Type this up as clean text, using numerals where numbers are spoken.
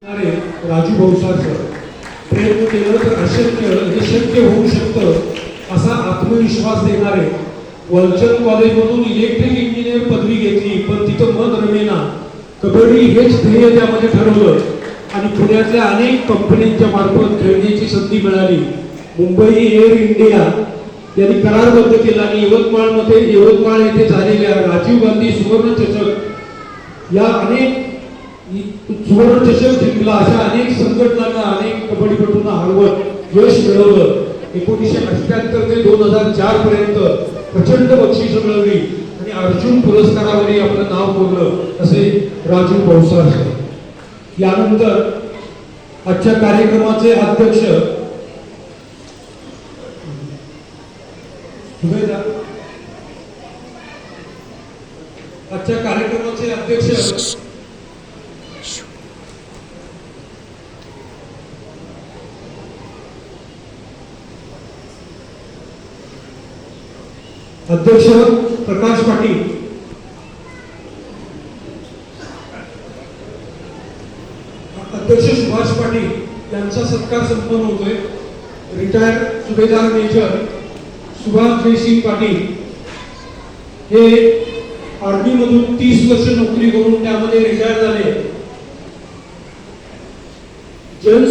Raju भाऊसार sir प्रयत्न केलं तर अशक्य हे शक्य होऊ शकतं असा आत्मविश्वास देणारे वलचंद कॉलेजमधून इलेक्ट्रिक इंजिनियर पदवी घेतली, पण तिथं मन रमेना. कबड्डी हेच ध्येय त्यामध्ये ठरवलं आणि पुण्यातल्या अनेक कंपन्यांच्या मार्फत खेळण्याची संधी मिळाली. मुंबई एअर इंडिया यांनी करारबद्ध केला आणि यवतमाळ येथे झालेल्या राजीव गांधी सुवर्ण चषक या अनेक सुवर्ण चषक जिंकला. अशा अनेक संघटनांना अनेक कबड्डीपटूंना हरवत यश मिळवलं. 1978 ते 2004 पर्यंत प्रचंड बक्षीस मिळवली आणि अर्जुन पुरस्कारावरही आपलं नाव कोरलं असे राजू भाऊसार. यानंतर आजच्या कार्यक्रमाचे अध्यक्ष अध्यक्ष प्रकाश पाटील, अध्यक्ष सुभाष पाटील यांचा सत्कार संपन्न होतोय. रिटायर सुभेदार मेजर सुभाष जयसिंग पाटील हे आर्मी मधून 30 वर्ष नोकरी करून त्यामध्ये रिटायर झाले.